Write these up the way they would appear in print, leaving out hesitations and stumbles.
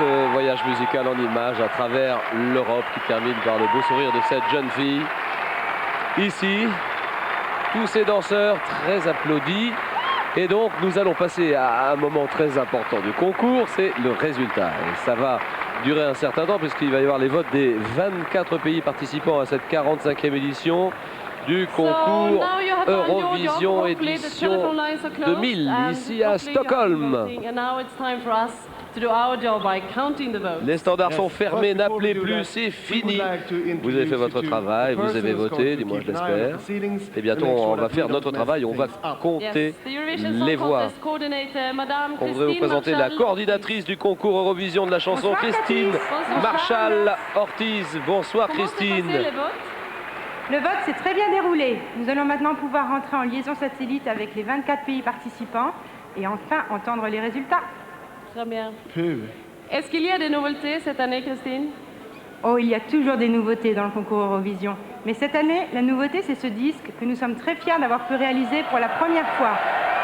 ce voyage musical en images à travers l'Europe qui termine par le beau sourire de cette jeune fille. Ici, tous ces danseurs très applaudis. Et donc, nous allons passer à un moment très important du concours, c'est le résultat. Et ça va durer un certain temps puisqu'il va y avoir les votes des 24 pays participants à cette 45e édition du concours Eurovision édition 2000 ici à Stockholm. Les standards sont fermés, n'appelez plus, c'est fini. Vous avez fait votre travail, vous avez voté, du moins je l'espère. Et bientôt on va faire notre travail, on va compter les voix. On voudrait vous présenter la coordinatrice du concours Eurovision de la chanson, Christine Marchal-Ortiz. Bonsoir Christine. Le vote s'est très bien déroulé. Nous allons maintenant pouvoir rentrer en liaison satellite avec les 24 pays participants et enfin entendre les résultats. Très bien. Est-ce qu'il y a des nouveautés cette année, Christine? Oh, il y a toujours des nouveautés dans le concours Eurovision. Mais cette année, la nouveauté, c'est ce disque que nous sommes très fiers d'avoir pu réaliser pour la première fois.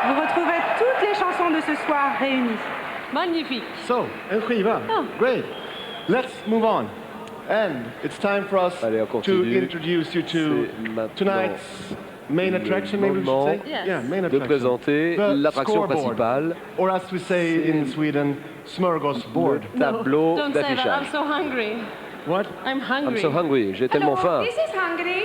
Vous retrouverez toutes les chansons de ce soir réunies. Magnifique. So, on y va. Great. Let's move on. And it's time for us to introduce you to tonight's main attraction, maybe we should say? Yes. Yeah, main De attraction. présenter l'attraction principale, Or as we say in Sweden, smörgåsbord. le tableau Don't say that. I'm d'affichage. so hungry. What? I'm hungry. I'm so hungry, j'ai tellement faim. This is Hungary.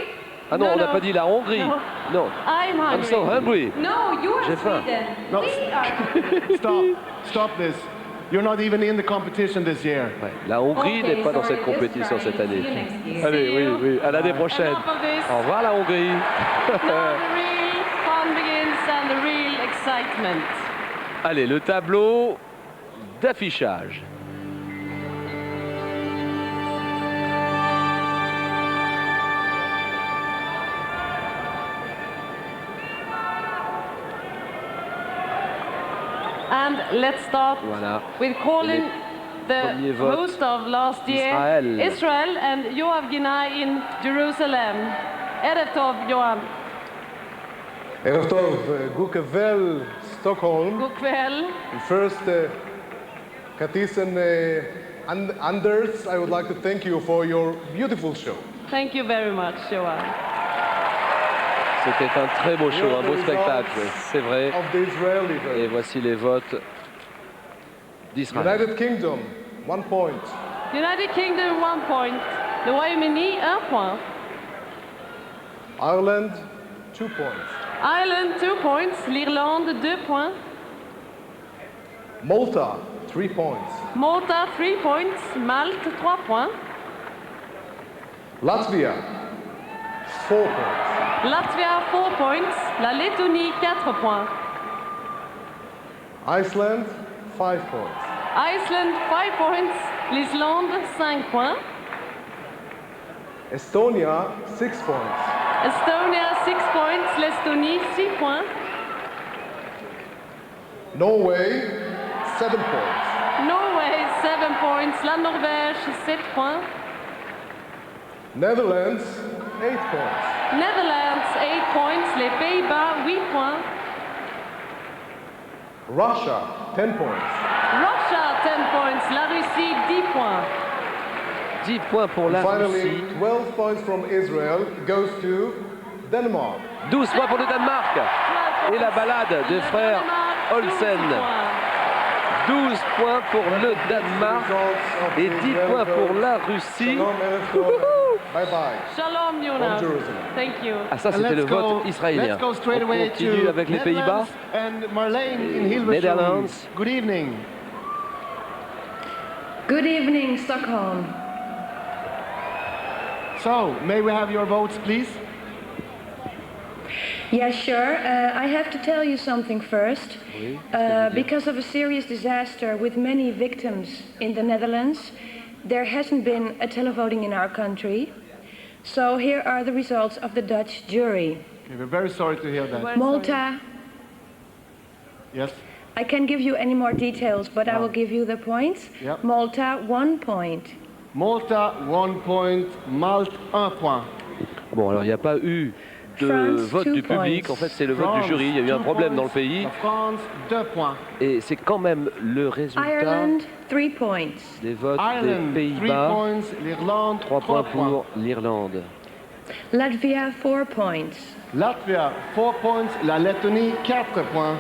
Ah non, No, on n'a no. pas dit la Hongrie. No. Non. I'm hungry. I'm so hungry. No, you are J'ai faim. Sweden. No. We are. Stop this. You're not even in the competition this year. Ouais, la Hongrie Ok, n'est pas dans sorry, cette compétition just cette trying. année. See you next year. Allez, oui, oui, à l'année prochaine. Enough of this. Au revoir la Hongrie. Now the real fun begins and the real excitement. Allez, le tableau d'affichage. And let's start Voilà. with calling the premiers votes. host of last year, Israel and Yoav Ginai in Jerusalem. Erev Tov, Yoav. ערב טוב, גוקבל, Stockholm. God kväll. First, Katis and Anders, I would like to thank you for your beautiful show. Thank you very much, Yoav. C'était un très beau show, Here are un the beau results spectacle, c'est vrai. Of the Israeli Et vote. voici les votes d'Israël. United Kingdom, 1 point. United Kingdom, 1 point. Le Royaume-Uni, 1 point. Ireland, 2 points. Ireland, 2 points. L'Irlande, 2 points. Malta, 3 points. Malta, 3 points. Malte, 3 points. Latvia, 4 points. Latvia, 4 points. La Lettonie, 4 points. Iceland, 5 points. Iceland, 5 points. L'Islande, 5 points. Estonia, 6 points. Estonia, 6 points. L'Estonie, 6 points. Norway, 7 points. Norway, 7 points. La Norvège, 7 points. Netherlands, 8 points. Netherlands, 8 points. Les Pays-Bas, 8 points. Russia, 10 points. Russia, 10 points. La Russie, 10 points. 10 points pour la Finally, Russie. 12 points from Israel goes to Denmark. 12 points pour le Danemark. Et la balade des frères Olsen. 12 points pour le Danemark et 10 points pour la Russie. Shalom, Erev Tov. Bye bye. Shalom, Yona. From Jerusalem. Thank you. Ah, ça c'était le vote israélien. Let's go straight On away continue to avec les Pays-Bas. Netherlands and Marlene in Hilversum. Netherlands. Good evening. Good evening, Stockholm. So, may we have your votes, please? Yeah, sure. I have to tell you something first. Because of a serious disaster with many victims in the Netherlands, there hasn't been a televoting in our country. So here are the results of the Dutch jury. Okay, we're very sorry to hear that. Malta, Yes. I can't give you any more details, but I will give you the points. Yep. Malta, 1 point. Malta, 1 point. Malte, 1 point. Bon, alors il n'y a pas eu de vote du public. En fait, c'est le vote du jury. Il y a eu un problème dans le pays. France, 2 points. Et c'est quand même le résultat Ireland, 3 points. des votes Ireland, des 3 Pays-Bas. points. L'Irlande, 3 points pour l'Irlande. Latvia, 4 points. Latvia, 4 points. La Lettonie, 4 points.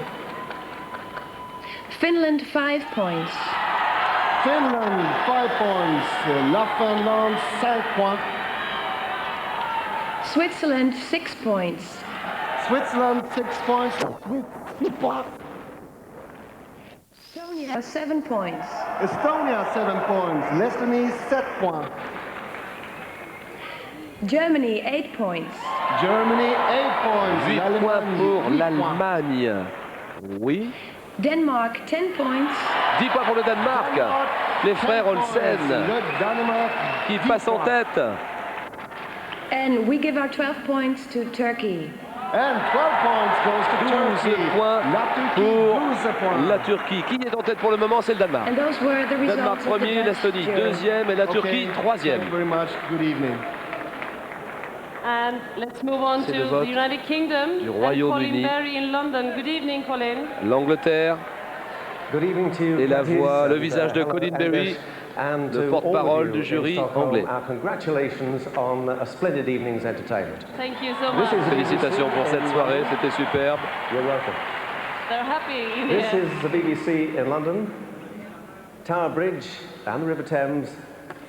Finland, 5 points. Finland, 5 points. La Finlande, 5 points. Switzerland, 6 points. Switzerland, 6 points. 6 points. Estonia, 7 points. Estonia, 7 points. L'Estonie, 7 points. Germany, 8 points. Germany, 8 points. 8 points pour l'Allemagne. Oui. Denmark, 10 points. 10 points pour le Danemark. Les frères Olsen Le Danemark, qui 10 passent en points. tête. And we give our 12 points to Turkey. And 12 points goes to 12 Turkey. points La Turquie, pour 12 points. la Turquie. Qui est en tête pour le moment? C'est le Danemark. And those were the results Danemark of the premier, Dutch l'Estonie jury. deuxième et la Turquie Okay, troisième. Thank you very much. Good evening. And let's move on C'est to le vote the United Kingdom. du And Royaume-Uni. Colin Berry in London. Good evening, Colin. L'Angleterre Good evening to you. et la Curtis, voix, le and, visage de hello, Colin Anders, Berry, and le to porte-parole all of du you jury in Stockholm, anglais. our congratulations on a splendid evening's entertainment. Thank you so This much. is Félicitations pour cette soirée, c'était superbe. You're welcome. They're happy in This here. is the BBC in London, Tower Bridge and the River Thames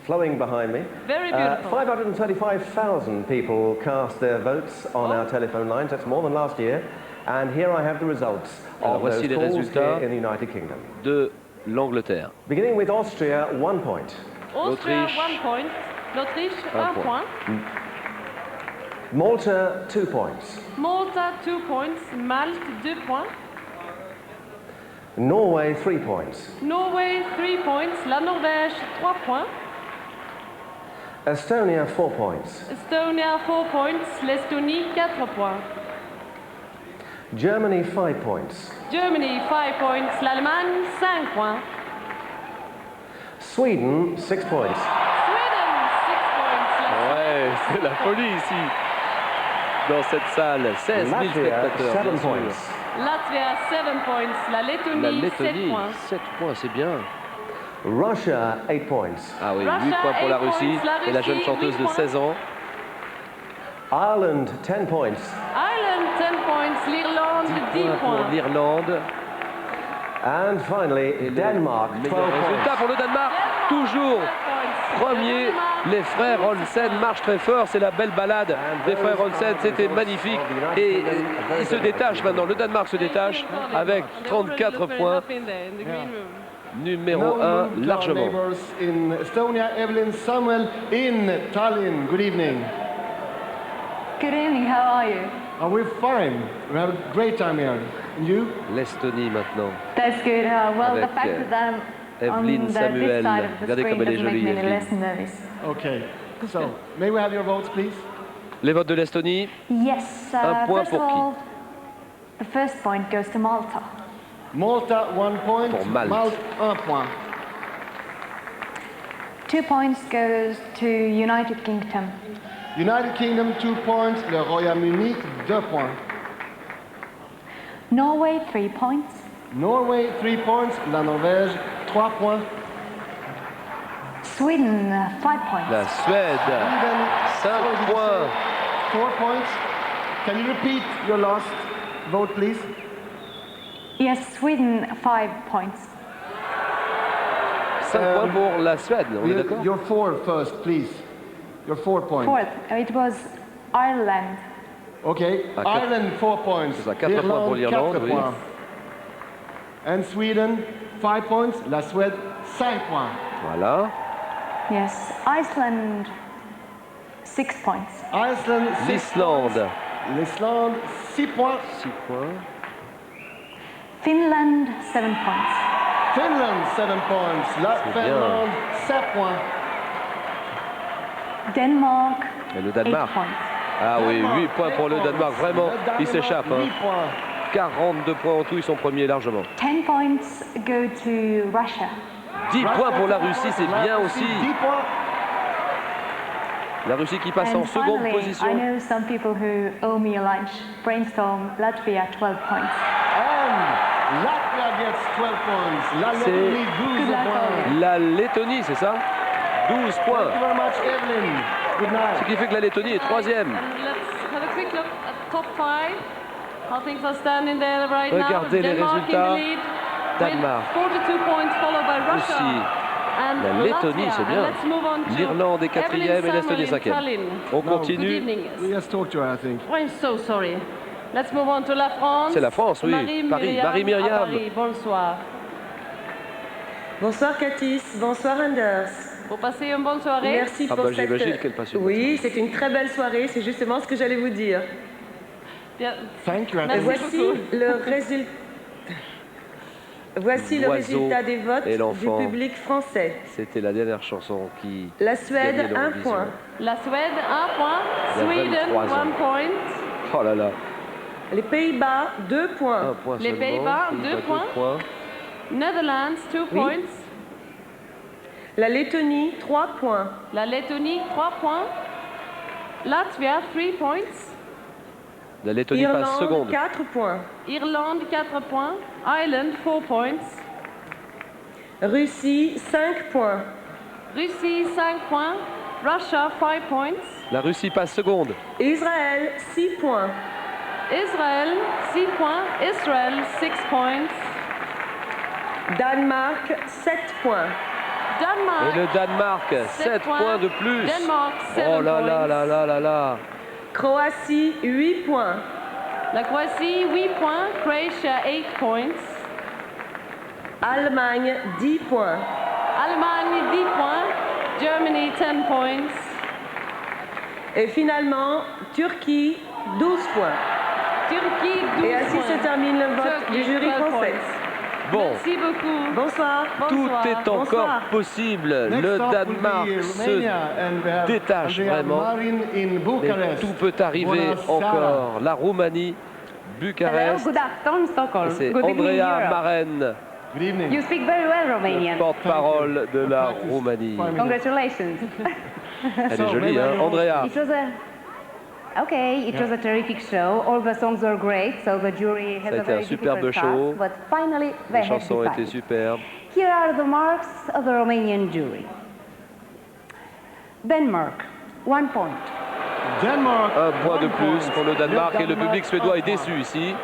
flowing behind me. Very beautiful. 535,000 people cast their votes on our telephone lines. That's more than last year. And here I have the results Alors, of voici those les calls résultats here in the United Kingdom. de l'Angleterre. Beginning with Austria, 1 point. Austria, l'Autriche. 1 point. L'Autriche, Un 1 point. point. Malta, 2 points. Malta, 2 points. Malte, 2 points. Norway, 3 points. Norway, 3 points. La Norvège, 3 points. Estonia, 4 points. Estonia, 4 points. L'Estonie, 4 points. Germany, 5 points. Germany, 5 points. L'Allemagne, 5 points. Sweden, 6 points. Sweden, 6 points. Ouais, c'est la folie ici. Dans cette salle, 16 000 Latvia, spectateurs. 7 bien sûr. points. Latvia, 7 points. La La Lettonie, 7 Lettonie, points. 7 points, c'est bien. Russia, 8 points. Ah oui, Russia, 8 points pour la 8 Russie points, la et la jeune Russie, chanteuse 8 de points. 16 ans. Ireland, 10 points. Ireland, 10 points. L'Irlande, 10 Points pour points. l'Irlande. And finally, Denmark, 12 Meilleur résultat points. pour le Danemark. Toujours premier. Les frères Olsen marchent très fort. C'est la belle balade des frères Olsen. C'était magnifique. Et ils se détachent maintenant. Le Danemark se détache avec 34 points. Numéro 1, To our largement. neighbors in Estonia, Evelyn Samuel in Tallinn. Good evening. Good evening, how are you? We're fine. We have a great time here. And you? L'Estonie maintenant. That's good. Well, the Avec, fact that I'm on Evelyne this Samuel. side of the Regardez screen comme elle est doesn't make jolie, me any Evelyne. less nervous. Okay. So, may we have your votes, please? Les votes de l'Estonie. Yes, Un point first of pour qui? all, the first point goes to Malta. Malta, 1 point. Pour Malte. 1 point. 2 points goes to United Kingdom. United Kingdom, 2 points. Le Royaume-Uni, 2 points. Norway, 3 points. Norway, 3 points. La Norvège, 3 points. Sweden, 5 points. La Suède, Sweden, 5 points. 4 points. Can you repeat your last vote, please? Yes, Sweden, 5 points. 5 points pour la Suède, on est d'accord? Your 4 first, please. Your 4 points. Fourth, it was Ireland. Okay. Ah, quatre- Ireland, 4 points. C'est ça, 4 points pour l'Irlande, 4 oui. points. And Sweden, 5 points. La Suède, 5 points. Voilà. Yes, Iceland, 6 points. Iceland, 6 L'Islande, points. L'Islande, 6 points. 6 points. Finland, 7 points. Finland, 7 points. La C'est bien. Finlande, 7 points. Denmark, Et le 8 Danemark. points. Ah oui, Danemark, 8 points pour le 8 Danemark. points. Vraiment, Le Danemark, il s'échappe. 8 points. 42 points en tout, ils sont premiers largement. 10 points go to Russia. 10 points pour la Russie, c'est bien aussi. 10 points. La Russie qui passe en seconde position. I know some people who owe me a lunch. Brainstorm, Latvia, 12 points. And Latvia gets 12 points. La Lettonie, 12 points. La Lettonie, c'est ça? 12 points. Thank you very much, Evelyn. Good night. Ce qui fait que la Lettonie est troisième. Let's have a quick look at top 5. How things are standing there right Regardez now. les résultats. Danemark. 42 points, followed by Russia. Aussi. La Lettonie, c'est bien. L'Irlande est quatrième et l'Estonie cinquième. On continue. We just talked to her, I think. I'm so sorry. Let's move on to la France. C'est la France, oui. Marie-Myriam. Paris, bonsoir. Bonsoir Katis, bonsoir Anders. Vous passez une bonne soirée. Merci pour cette... J'imagine qu'elle passe une bonne Oui, c'est une très belle soirée, c'est justement ce que j'allais vous dire. Bien. Thank you. Et voici le résultat. Voici le résultat des votes du public français. C'était la dernière chanson qui... La Suède, 1 point. La Suède, 1 point. Sweden, 1 point. Oh là là. Les Pays-Bas, 2 points. 1 point Les Pays-Bas, 2 points. Netherlands, 2 points. La Lettonie, 3 points. La Lettonie, 3 points. Latvia, 3 points. La Lettonie passe seconde. Irlande, 4 points. Irlande, 4 points. Ireland, 4 points. Russie, 5 points. Russie, 5 points. Russia, 5 points. La Russie passe seconde. Israël, 6 points. Israël, 6 points. Israël, 6 points. Danemark, 7 points. Danemark. Et le Danemark, 7 points de plus. Danemark, 7 oh là points. là là là là là. Croatie, 8 points. La Croatie, 8 points. Croatia, 8 points. Allemagne, 10 points. Allemagne, 10 points. Germany, 10 points. Et finalement, Turquie, 12 points. Turquie, 12 points. Et ainsi se termine le vote du jury français. Bon. Merci beaucoup. Bonsoir. Tout est encore possible. Le Danemark se détache vraiment. Mais tout peut arriver encore. La Roumanie, Bucarest. Good afternoon, Stockholm. C'est Good evening, Andrea Europe. Maren, You speak very well Romanian. porte-parole de la Roumanie. Congratulations. Elle est jolie, hein, Andrea. It was a terrific show. All the songs were great, so the jury has Ça a a été un very superbe difficult show. task, but finally they Les have chansons étaient decided. superbes. Here are the marks of the Romanian jury. Denmark, 1 point. Denmark, Un point de plus pour le Danemark et le public suédois est déçu ici.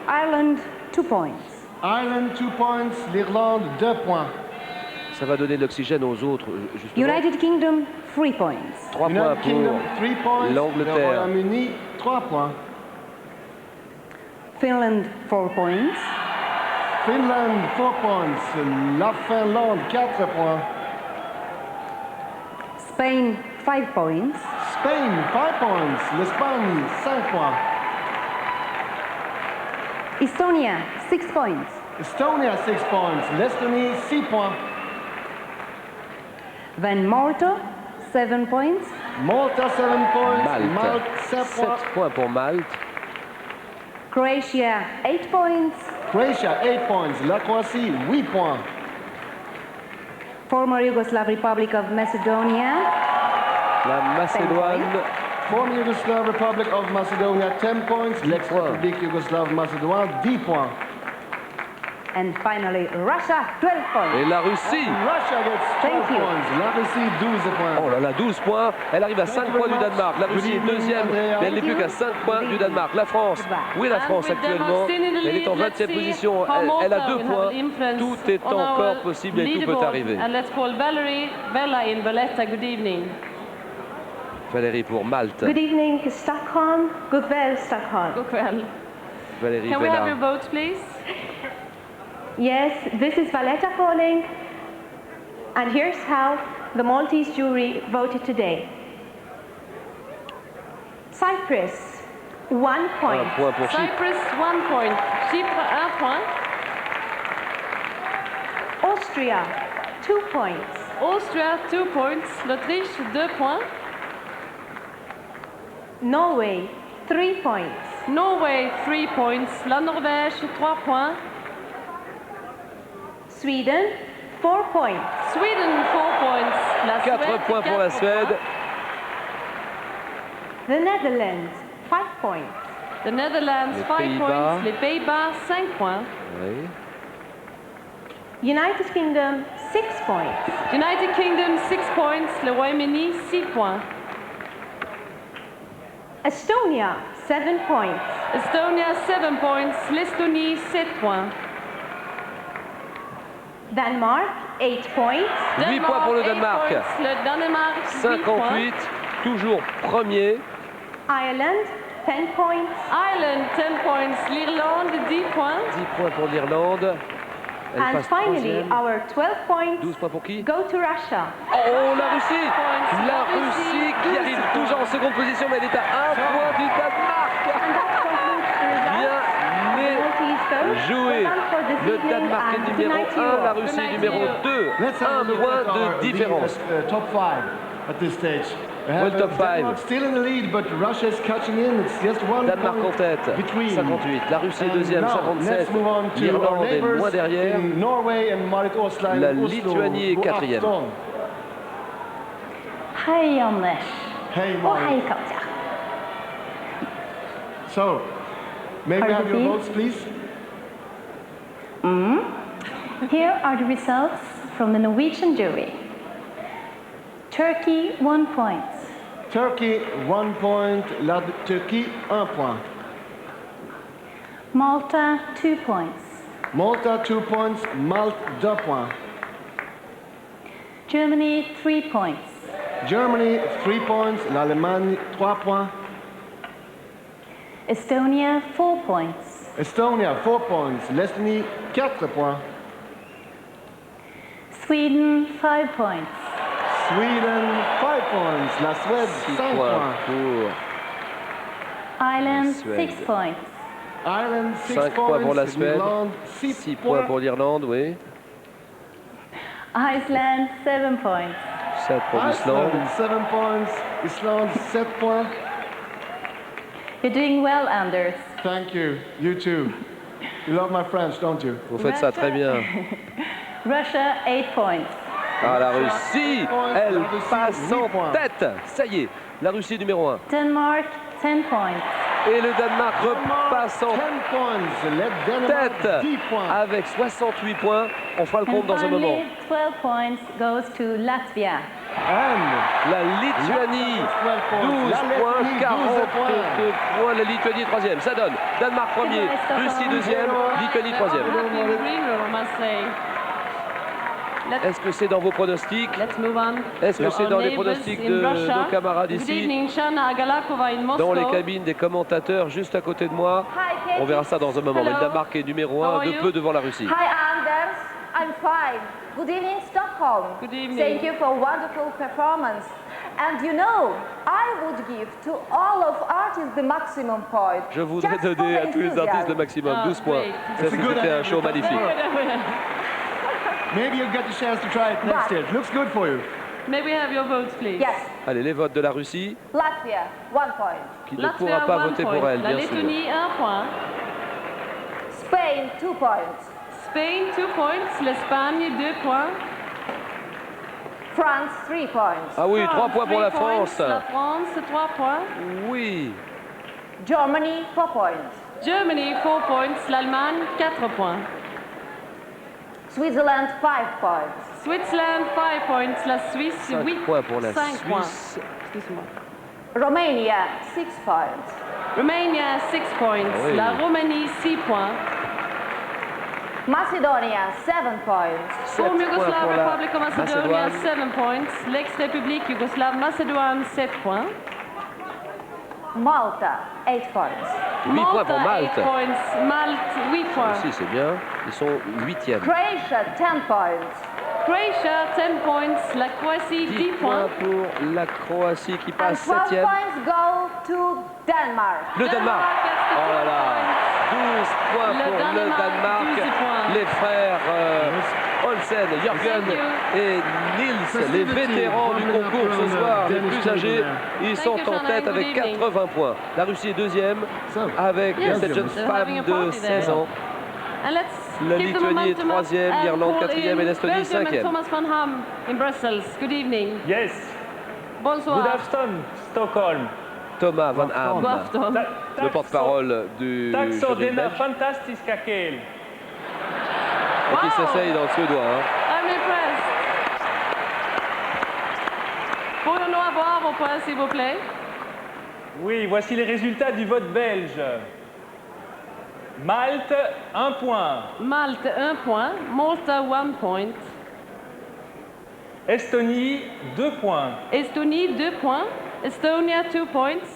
Ireland, 2 points. Ireland, 2 points. L'Irlande, 2 points. Ça va donner de l'oxygène aux autres, justement. United Kingdom, 3 points. 3 points United Kingdom, 3 points. l'Angleterre. Le Royaume-Uni, 3 points. Finland, 4 points. Finland, 4 points. La Finlande, 4 points. Spain, 5 points. Spain, 5 points. L'Espagne, 5 points. Estonia, 6 points. Estonia, 6 points. L'Estonie, 6 points. Then Malta, 7 points. Malta, 7 points. Malte, 7 7 points. points pour Malte. Croatia, 8 points. Croatia, 8 points. La Croatie, 8 points. Former Yugoslav Republic of Macedonia, La Macédoine, Former Yugoslav Republic of Macedonia, 10 points. 10 points. L'ex-République Yougoslave Macédoine, 10 points. and finally Russia, 12 points. et la Russie. Russia gets 12 Thank you. points. La Russie, 12 points. Oh là là, 12 points. Elle arrive à 5 points du Danemark. La Russie est deuxième, mais elle n'est plus qu'à 5 points du Danemark. La France, où est la France actuellement? Elle est en 20e position. Elle a 2 points. Tout est encore possible et tout peut arriver. And let's call Valerie Vella in Valletta. Good evening. Valérie pour Malte. Good evening, Stockholm. Good well, Stockholm. Good well. Valérie Can we have your Vella. votes, please? Yes, this is Valletta calling. And here's how the Maltese jury voted today. Cyprus, 1 point. Un point pour Chypre. Cyprus, 1 point. Chypre, 1 point. Austria, 2 points. Austria, 2 points. L'Autriche, 2 points. Norway, 3 points. Norway, 3 points. La Norvège, 3 points. Sweden, 4 points. Sweden 4 points. La 4 Suède, points pour la 4 Suède. points. The Netherlands, 5 points. The Netherlands Les 5 Pays-Bas. points. Les Pays-Bas 5 points. Oui. United Kingdom, 6 points. United Kingdom 6 points. Le Royaume-Uni 6 points. Estonia, 7 points. Estonia 7 points. L'Estonie 7 points. Denmark, 8 points. 8 points pour le 8 Danemark. points. Le Danemark 8 58, points. toujours premier. Ireland, 10 points. Ireland 10 points. L'Irlande 10 points. 10 points pour l'Irlande. Elle And passe finally, troisième. our 12 points 12 points pour qui? go to Russia. Oh, la Russie! points. La La Russie qui 12 arrive points. toujours en seconde position, mais elle est à 1 point du Danemark. And that concludes the results. Bien Maltese vote. joué. Well done for this Le evening Danemark and est good numéro night to 1, you la all. Russie night numéro to you. 2. Let's have a 1 look point at our de différence. top 5 at this stage. We have top five. Denmark still in the lead, but Russia is catching in. It's just one Danemark en point tête, between. 58. La Russie And deuxième, now, 57. let's move on to our L'Irlande est neighbors moins derrière. in Norway and Marit Osland La in Oslo. Lituanie est God quatrième. afton. Hej Anders. Hey, Og Marit. hej Katja. So, may we Are have you your ready? votes, please? Here are the results from the Norwegian jury. Turkey, 1 point. Turkey, 1 point. La Turquie, 1 point. Malta, 2 points. Malta, 2 points. Malte, 2 points. Germany, 3 points. Germany, 3 points. L'Allemagne, 3 points. Estonia, 4 points. Estonia, 4 points. L'Estonie, 4 points. Sweden, 5 points. Sweden, 5 points. La Suède, 6 5 points points. pour Ireland, Suède. 6 points. Ireland, 6 5 points. points pour la Suède. L'Irlande, 6 points pour l'Irlande, oui. Iceland, 7 points. 7 pour l'Islande. Iceland, 7 points. Islande, 7 points. You're doing well, Anders. Thank you. You too. You love my French, don't you? Vous faites ça très bien. Russia, 8 points. Ah, la Russie, elle La Russie, passe 8 en points. tête. Ça y est, la Russie numéro 1. Denmark, 10 points. Et le Danemark repasse en 10 points. Let Denmark, tête 10 points. avec 68 points. On fera le compte And dans un moment. finally, 12 points goes to Latvia. And La Lituanie, 12 La points, Lettonie, 42 12 points. La Lituanie troisième, ça donne Danemark premier, Russie deuxième, Lituanie troisième. Happy Greenroom, I must say. Est-ce que c'est dans vos pronostics? Let's move on. Est-ce que c'est Our dans les neighbors pronostics in de Russia. nos camarades Good ici? evening, Shana Agalakova in Moscow. Dans les cabines des commentateurs juste à côté de moi. On verra ça dans un moment. Mais le Danemark est numéro 1, de peu devant la Russie. Hi, Anders. I'm fine. Good evening, Stockholm. Good evening. Thank you for a wonderful performance. And you know, I would give to all of artists the maximum point. Je voudrais Just for donner the à tous les artistes le maximum, Ah, 12 points. great. Ça, c'était un show magnifique. maybe you'll get the chance to try it next But- year. It looks good for you. May we have your votes, please? Yes, Allez, les votes de la Russie, Latvia, 1 point. qui ne Latvia, pourra pas 1 voter point. pour elle, La bien sûr. Lettonie, 1 point. Spain, 2 points. Spain, 2 points. L'Espagne, 2 points. France, 3 points. Ah oui, 3 points pour la 3 points. France. La France, 3 points. Oui. Germany, 4 points. Germany, 4 points. L'Allemagne, 4 points. Switzerland, 5 points. Switzerland, 5 points. La Suisse, 5 8 points pour la 5 points. Suisse. Excuse-moi. Romania, 6 points. Romania, 6 points. Ah oui. La Roumanie, 6 points. Macedonia, 7 points. 7 Home points Yugoslav pour la Republic of Macedonia, Macédoine. 7 points. L'ex-République Yougoslave Macédoine, 7 points. Malta, 8 points. 8 points pour 8 Malte. points. Malte, 8 points. Aussi, c'est bien. Ils sont 8e. Croatia, 10 points. Croatia, 10 points. La Croatie, 10 10 points. points pour la Croatie qui And passe 12 7e. points go to Denmark. Le Danemark. Oh là là. 12 points Le pour le Danemark, Danemark. 12 points. Les frères Olsen, Jürgen Thank you. et Nils, les vétérans du concours ce soir, les plus âgés, ils sont Thank you, en Shana, tête good avec evening. 80 points. La Russie est deuxième avec Yes, cette jeune they're femme having a de party 16 there. ans. La Lituanie est 3e, l'Irlande 4e et l'Estonie 5e. Thomas Van Ham in Brussels. Good evening. Yes. Bonsoir. Good afternoon, Stockholm. Thomas Van Ham, le porte-parole du Tack så, jury denna belge. fantastiska kväll. Et qui s'essaye dans le suédois. Hein. I'm impressed. Pourrions-nous avoir vos points, s'il vous plaît? Oui, voici les résultats du vote belge. Malte, 1 point. Malte, 1 point. Malta, 1 point. Estonie, 2 points. Estonie, 2 points. Estonia, 2 points.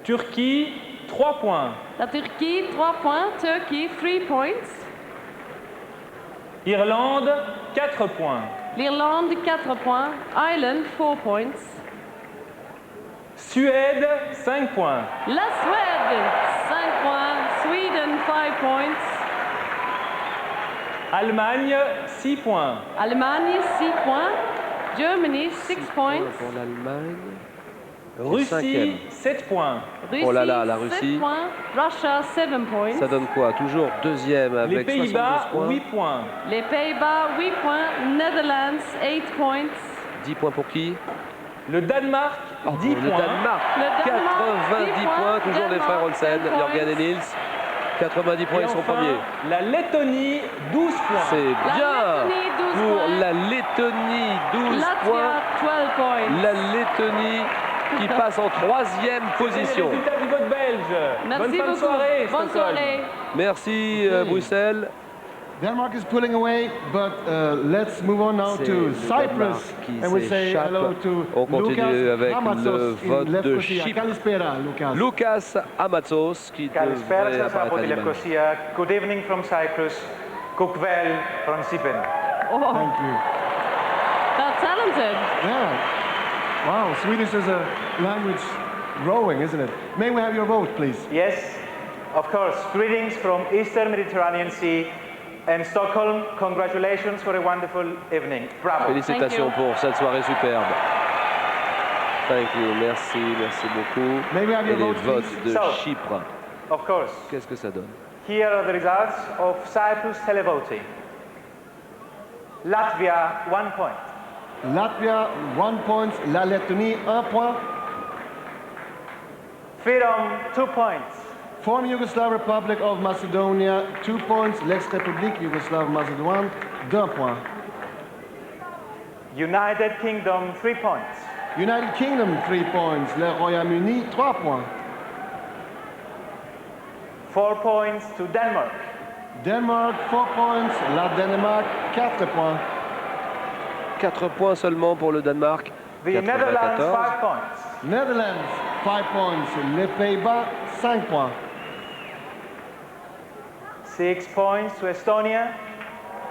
Turquie, 3 points. La Turquie, 3 points. Turkey, 3 points. Irlande, 4 points. L'Irlande, 4 points. Ireland, 4 points. Suède, 5 points. La Suède, 5 points. Sweden, 5 points. Allemagne, 6 points. Allemagne, 6 points. Germany, 6 points. Pour l'Allemagne. Russie, 7 points. Oh là là, la 7 Russie. points. Russia, 7 points. Ça donne quoi? Toujours deuxième avec Les Pays-Bas, 72 points. 8 points. Les Pays-Bas, 8 points. Netherlands, 8 points. 10 points pour qui? Le Danemark, 10 Le points. Danemark, Le Danemark, 90 10 points, points. toujours les frères Olsen, Danemark, 10 Jørgen et Niels. 90 points, Et ils sont enfin, premiers. la Lettonie, 12 points. C'est bien Lettonie, 12 pour points. la Lettonie, 12 Latvia, points. 12 points. La Lettonie qui passe en 3e position. Les résultats du vote belge. Merci Bonne fin de beaucoup. soirée, Bonne Stockholm. soirée. Merci Bruxelles. Denmark is pulling away, but let's move on now C'est to le Cyprus. Danemark qui And we say s'échappe. hello to On continue Lucas avec le Hamatsos vote in de Lefkosia. Chypre. Kalispera, Lucas. Lucas Hamatsos qui Καλησπέρα devrait σας από apparaître τη à l'image. Λευκοσία. Good evening from Cyprus. Kukvel from Cypern. Oh, Thank you. that's talented. Yeah. Wow, Swedish is a language growing, isn't it? May we have your vote, please? Yes, of course. Greetings from Eastern Mediterranean Sea and Stockholm. Congratulations for a wonderful evening. Bravo. Félicitations pour cette soirée superbe. Thank you, merci, merci beaucoup. May we have Et your les vote, votes please? de So, Chypre, Of course. qu'est-ce que ça donne? Here are the results of Cyprus televoting. Latvia, 1 point. Latvia, 1 point. La Lettonie, 1 point. Fyrom, 2 points. Former Yugoslav Republic of Macedonia, 2 points. L'ex-République Yougoslave Macédoine, 2 points. United Kingdom, 3 points. United Kingdom, 3 points. Le Royaume-Uni, 3 points. 4 points to Denmark. Denmark, 4 points. La Danemark, 4 points. 4 points seulement pour le Danemark. The Netherlands, 5 points. Netherlands, 5 points. Les Pays-Bas, 5 points. 6 points to Estonia.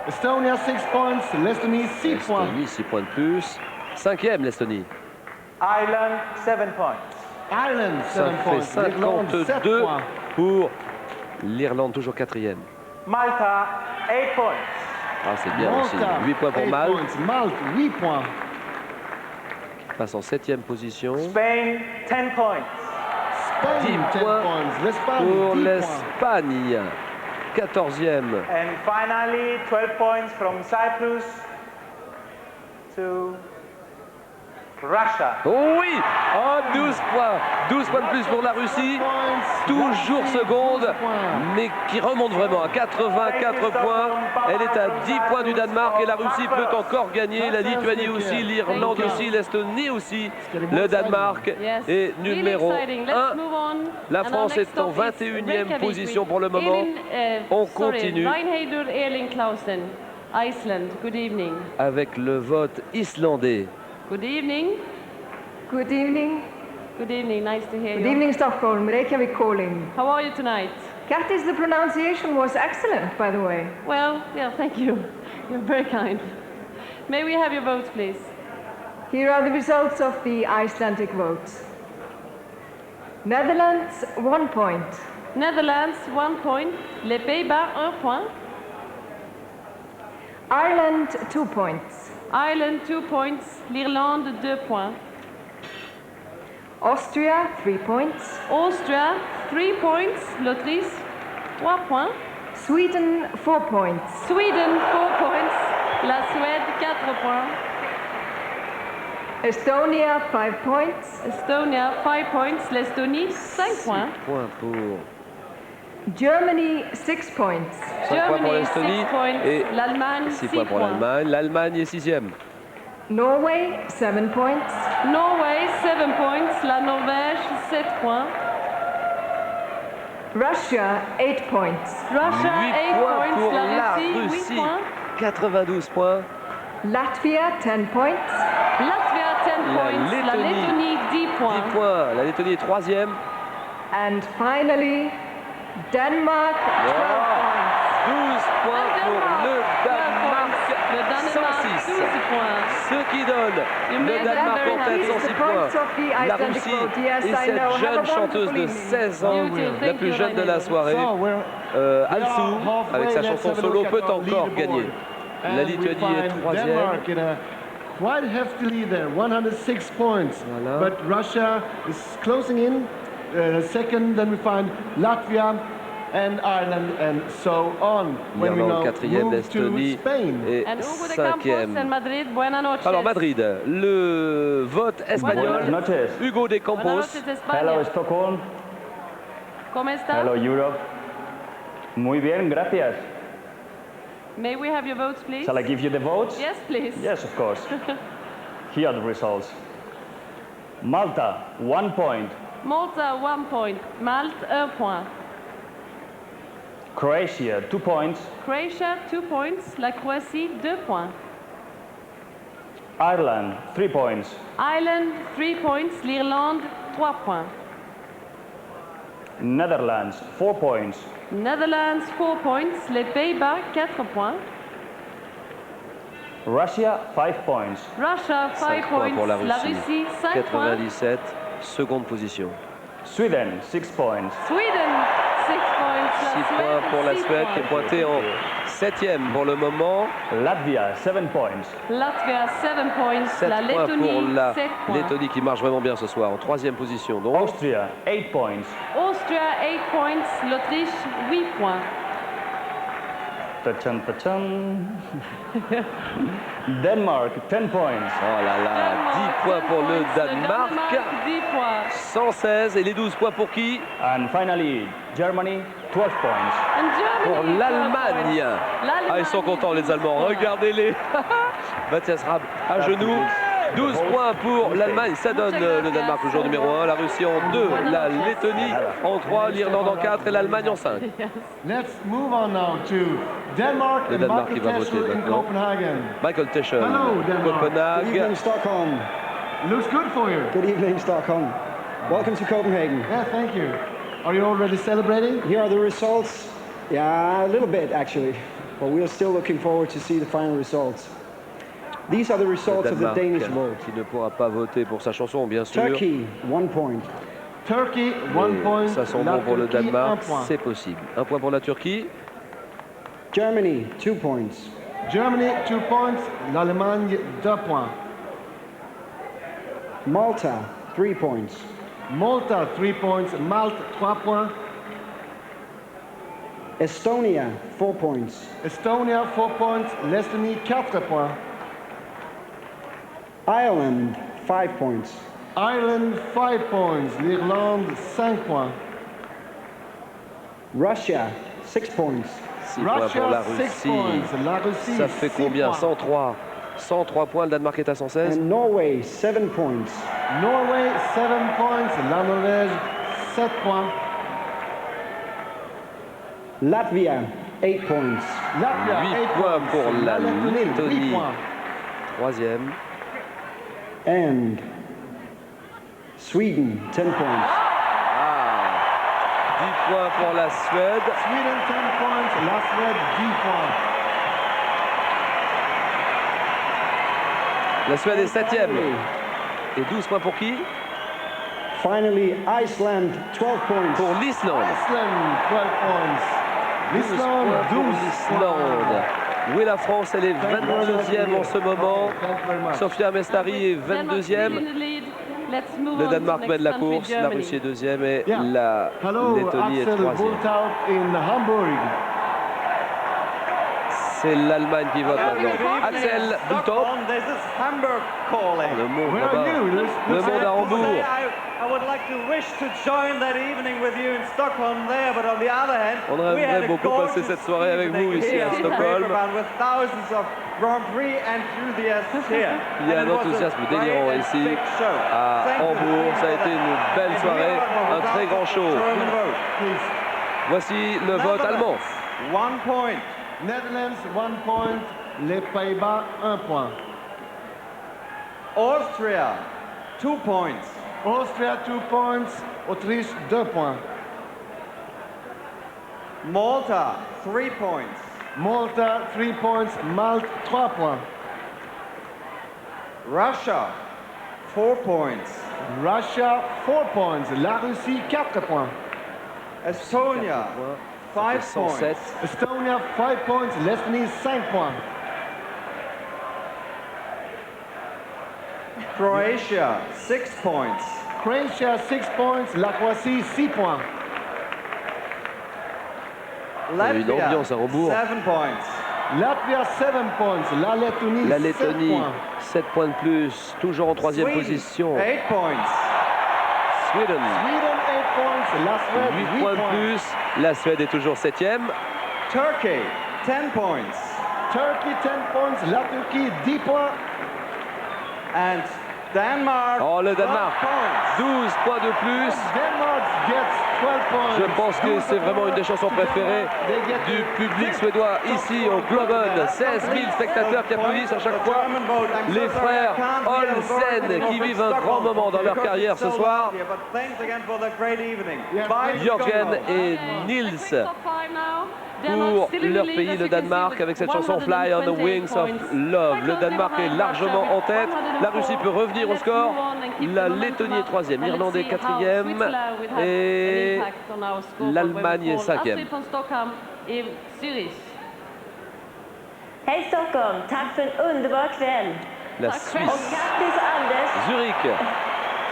Estonia, 6 points. L'Estonie, 6 points. L'Estonie, 6 points de plus. 5e l'Estonie. Ireland, 7 points. Ireland, Ça 7 fait points. L'Irlande, 7 52 points. pour l'Irlande, toujours 4e. Malta, 8 points. Ah, c'est bien aussi. Malta, 8 points pour 8 Malte, points. Malte, 8 points. qui passe en 7e position. Spain, 10 points. Spain, 10 10 points points. L'Espagne, pour 10 points. l'Espagne, 14e. And finally, 12 points from Cyprus to Russia. Oh oui, oh, 12 points. 12 points de plus pour la Russie. Toujours seconde, mais qui remonte vraiment à 84 points. Elle est à 10 points du Danemark et la Russie peut encore gagner. La Lituanie aussi, l'Irlande aussi, l'Estonie aussi. Le Danemark est numéro 1. La France est en 21e position pour le moment. On continue Reinheidur Erling Clausen, Iceland. Good evening. avec le vote islandais. Good evening. Good evening. Good evening. Nice to hear Good you. evening, Stockholm. Reykjavik calling. How are you tonight? Curtis, the pronunciation was excellent, by the way. Well, yeah, thank you. You're very kind. May we have your votes, please? Here are the results of the Icelandic votes. Netherlands, 1 point. Netherlands, 1 point. Les Pays-Bas, 1 point. Ireland, 2 points. Ireland, 2 points. L'Irlande, 2 points. Austria, 3 points. Austria, 3 points. L'Autriche, 3 points. Sweden, 4 points. Sweden, 4 points. La Suède, 4 points. Estonia, 5 points. Estonia, 5 points. L'Estonie, 5 points. 6 points pour... Germany, 6 points. 5 points pour l'Estonie et l'Allemagne, 6 points pour l'Allemagne. L'Allemagne est 6e. Norway, 7 points. Norway, 7 points. La Norvège, 7 points. Russia, 8 points. Russia, 8 points. Pour La la Russie, Russie, 8 points. 92 points. Latvia, 10 points. Latvia, 10 points. La Lettonie, 10 points. 10 points. La Lettonie est 3e. And finally, Denmark, 12 points. 12 points pour le Danemark, 106. 12 points. Ce qui donne le Danemark en tête, 106 points. La Russie et cette jeune chanteuse de 16 ans, la plus jeune de la soirée, Alsou, avec sa chanson solo, peut encore gagner. La Lituanie est 3e. Quite heftily there, 106 points. Voilà. But Russia is closing in. Second, then we find Latvia and Ireland and so on. When we now move to Spain. Et 5e. Alors Madrid, le vote espagnol. Hugo de Campos. Hello Stockholm. ¿Cómo está? Hello Europe. Muy bien, gracias. May we have your votes, please? Shall I give you the votes? Yes, please. Yes, of course. Here are the results. Malta, 1 point. Malta, 1 point. Malte, 1 point. Croatia, 2 points. Croatia, 2 points. La Croatie, 2 points. Ireland, 3 points. Ireland, 3 points. L'Irlande, 3 points. Netherlands, 4 points. Netherlands, 4 points. Les Pays-Bas, 4 points. Russia, 5 points. Russia, 5 points. Pour la Russie, 5 points. 97, seconde position. Sweden, 6 points. Sweden, 6 points. 6 points pour la Suède qui est pointée en 7e pour le moment. Latvia, 7 points. Latvia, 7 points. 7 la points Lettonie, pour la 7 points. Lettonie qui marche vraiment bien ce soir, en 3e position. Donc. Austria, 8 points. Austria, 8 points. L'Autriche, 8 points. Tachan, tachan. Denmark, 10 points. Oh là là, 10 points pour le Danemark. 10 points. 116 et les 12 points pour qui? And finally, Germany, 12 points. Pour l'Allemagne. Ah, ils sont contents les Allemands, regardez-les. Mathias Raab à genoux. 12 points pour l'Allemagne, ça donne le Danemark le jour numéro 1, la Russie en 2, la Lettonie en 3, l'Irlande en 4 et l'Allemagne en 5. Let's move on now to Denmark Le Danemark qui va voter maintenant. Michael Teschel, Copenhague. Good evening, Stockholm. Looks good for you. Good evening, Stockholm. Welcome to Copenhagen. Yeah, thank you. Are you already celebrating? Here are the results. Yeah, a little bit actually, but we are still looking forward to see the final results. These are the results of the Danish vote. Qui ne pourra pas voter pour sa chanson, bien sûr. Turkey, 1 point. Turkey, 1 point. Ça sent bon pour le Danemark, c'est possible. 1 point pour la Turquie. Germany, 2 points. Germany, 2 points. L'Allemagne, 2 points. Malta, 3 points. Malta, 3 points. Malte, 3 points. Estonia, 4 points. Estonia, 4 points. L'Estonie, 4 points. Ireland, 5 points. Ireland, 5 points. L'Irlande, 5 points. Russia, 6 points. 6 points pour la Russie. La Russie, ça fait combien? 103. 103 points, le Danemark est à 116. And Norway, 7 points. Norway, 7 points. La Norvège, 7 points. Latvia, 8 points. Latvia, 8 points pour la Lettonie. 3e. And Sweden, 10 points. 10 points pour la Suède. Sweden, 10 points. La Suède, 10 points. La Suède est 7e. Et 12 points pour qui? Finally, Iceland, 12 points. Pour l'Islande. Iceland, 12 points. L'Islande, 12 points. Où est la France? Elle est 22e en ce moment. Sofia Mestari est 22e. Le Danemark mène la course, la Russie est deuxième et la Lettonie est troisième. C'est l'Allemagne qui vote maintenant. Axel Bulthoff. Le monde là-bas. Le monde à Hambourg. On aimerait beaucoup passer cette soirée avec vous ici à Stockholm. Il y a un enthousiasme délirant ici à Hambourg. Ça a été une belle soirée, un très grand show. Voici le vote allemand. 1 point. Netherlands 1 point. Les Pays-Bas 1 point. Austria 2 points. Austria 2 points. Autriche 2 points. Malta 3 points. Malta 3 points. Malte 3 points. Russia 4 points. Russia 4 points. La Russie 4 points. Estonia 5 points. Estonia 5 points. Lettonie 5 points. Croatia 6 points. Croatia 6 points. La Croatie 6 points. Une ambiance à Hambourg. 7 points. Latvia 7 points. La Lettonie 7 points de plus, toujours en troisième position. 8 points. Sweden 8 points. La Suède 8 points de plus. La Suède est toujours septième. Turkey 10 points. Turkey 10 points. La Turquie 10 points. And Denmark. Oh, le Danemark 12 points de plus. Denmark gets 12 points. Je pense que c'est vraiment une des chansons préférées du public suédois ici au Globen. 16 000 spectateurs qui applaudissent à chaque fois. Les frères Olsen qui vivent un grand moment dans leur carrière ce soir. Jørgen et Nils pour leur pays, le Danemark, avec cette chanson Fly on the Wings of Love. Le Danemark est largement en tête. La Russie peut revenir au score. La Lettonie est troisième, l'Irlandais quatrième et l'Allemagne est cinquième. Hej Stockholm, tack för en underbar kväll. La Suisse. Zurich.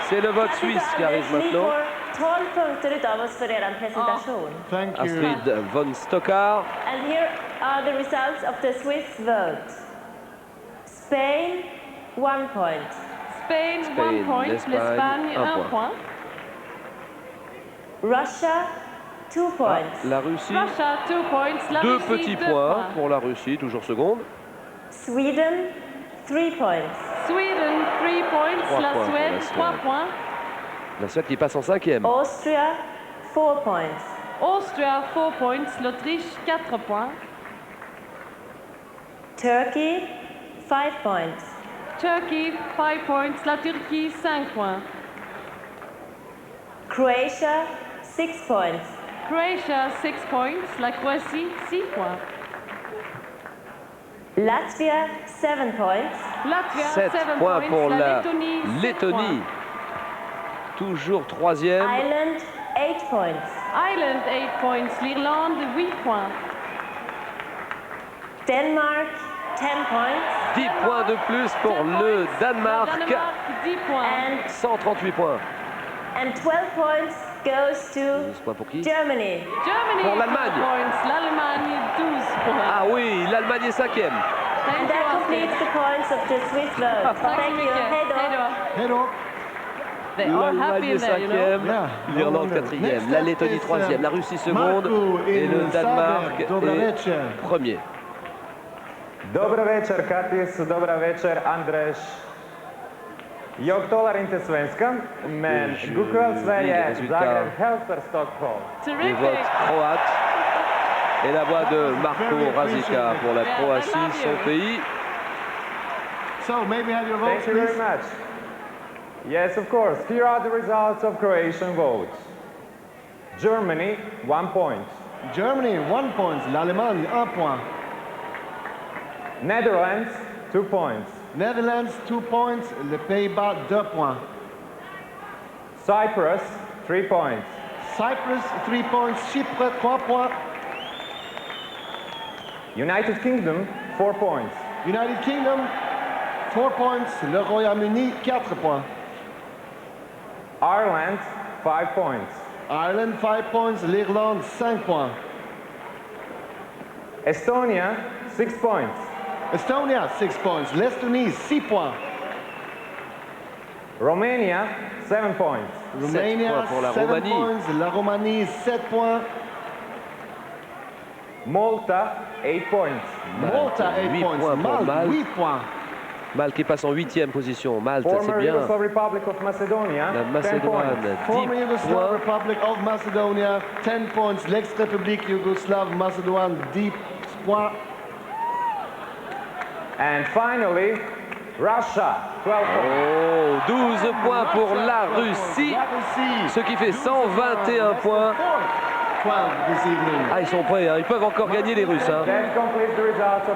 C'est le vote suisse qui arrive maintenant. 12 punkter utav oss för er presentation. Thank you. Astrid von Stockar. And here are the results of the Swiss vote. Spain 1 point. Spain 1 point. L'Espagne 1 point. Russia 2 points. La Russie. Russia 2 points. La 2 Russie, petits 2 points pour la Russie, toujours seconde. Sweden 3 points. Sweden 3 points. La Suède 3 points. La Suède qui passe en cinquième. Austria 4 points. Austria 4 points. L'Autriche 4 points. Turkey 5 points. Turkey 5 points. La Turquie 5 points. Croatia 6 points. Croatia 6 points. La Croatie 6 points. Latvia 7 points. Latvia 7 points pour la Lettonie. Points. Toujours troisième. Ireland 8 points. Ireland 8 points. L'Irlande 8 points. Denmark 10 points. 10 points de plus pour le Danemark. 10 points. 138 points. And 12 points goes to 12 points pour qui? Germany. Germany pour l'Allemagne. L'Allemagne 12 points. Ah oui, l'Allemagne est cinquième. And that completes the points of the Swiss vote. Thank you. Hej då. L'Allemagne est cinquième, l'Irlande quatrième, la Lettonie troisième, la Russie seconde et le Danemark est premier. Dobro večer Katis, dobra večer Andres. Jag talar inte svenska, men god kväll Sverige, Zagreb hälsar Stockholm. Les votes croates et la voix de Marko Rasica pour la Croatie, son pays. So, may we have your votes, Thank you very much. Yes, of course. Here are the results of Croatian votes. Germany, 1 point. Germany, 1 point. L'Allemagne, 1 point. Netherlands, 2 points. Netherlands, 2 points. Les Pays-Bas, 2 points. Cyprus, 3 points. Cyprus, 3 points. Chypre, 3 points. United Kingdom, 4 points. United Kingdom, 4 points. Le Royaume-Uni, 4 points. Ireland, 5 points. Ireland, 5 points. L'Irlande, 5 points. Estonia, 6 points. Estonia, 6 points. L'Estonie, 6 points. Romania, 7 points. Romania, 7 points. La Roumanie, 7 points. Malta, 8 points. Malta, 8 points. Malte, 8 points. Malte qui passe en 8e position. Malte, c'est bien. Yugoslav Republic of Macedonia, La Macédoine, 10 Former Yugoslav points. Republic of Macedonia, 10 points. L'ex-République Yougoslave Macédoine, 10 points. And finally, Russia, 12 points. Oh, 12 points pour la Russie, ce qui fait 121 points. Ah, ils sont prêts, hein. Ils peuvent encore gagner les Russes. Hein.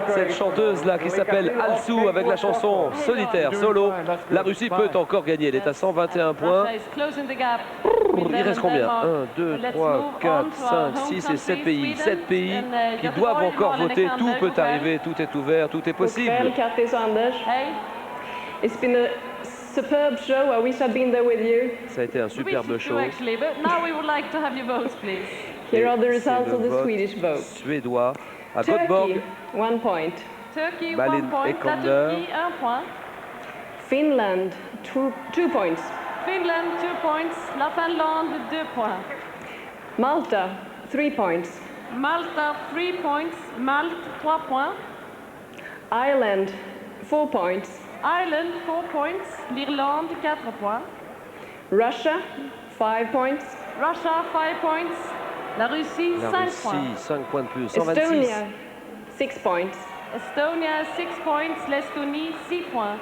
Cette chanteuse-là qui s'appelle Alsou avec la chanson Solitaire, solo, la Russie peut encore gagner. Elle est à 121 points. Il reste combien? 1, 2, 3, 4, 5, 6 et 7 pays. 7 pays qui doivent encore voter. Tout peut arriver, tout est ouvert, tout est possible. It's been a superb show. I wish I'd been there with you. Ça a été un superbe show. Here are the results of the Swedish vote. Suédois à Göteborg. Turkey, 1 point. Turkey, Balin 1 point. La Ekander. Turquie, 1 point. Finland, 2 points. Finland, 2 points. La Finlande, 2 points. Malta, 3 points. Malta, 3 points. Malte, 3 points. Ireland, 4 points. Ireland, 4 points. L'Irlande, 4 points. Russia, 5 points. Russia, 5 points. La Russie, 5 points. 5 points de plus, 126. Estonia, 6 points. Estonia, 6 points. L'Estonie, 6 points.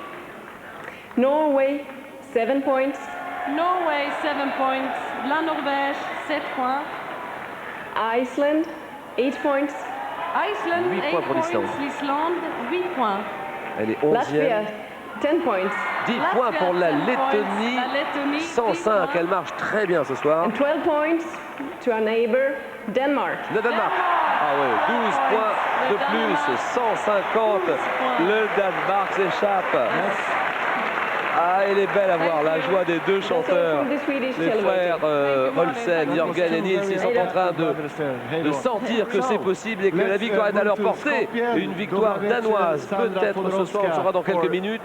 Norway, 7 points. Norway, 7 points. La Norvège, 7 points. Iceland, 8 points. Iceland, 8 8 points pour l'Islande. L'Islande, 8 points. Elle est Latvia, 11e. 10 points. 10 Latvia, points pour la 10 points. Lettonie. La Lettonie, 105, elle marche très bien ce soir. And 12 points to our neighbor, Denmark. Le Danemark. Ah ouais, 12 points de plus, 150. Le Danemark s'échappe. Ah, elle est belle à voir, la joie des deux chanteurs. Les frères Olsen, Jørgen et Nils, ils sont en train de sentir que c'est possible et que la victoire est à leur portée. Une victoire danoise, peut-être ce soir, on saura dans quelques minutes.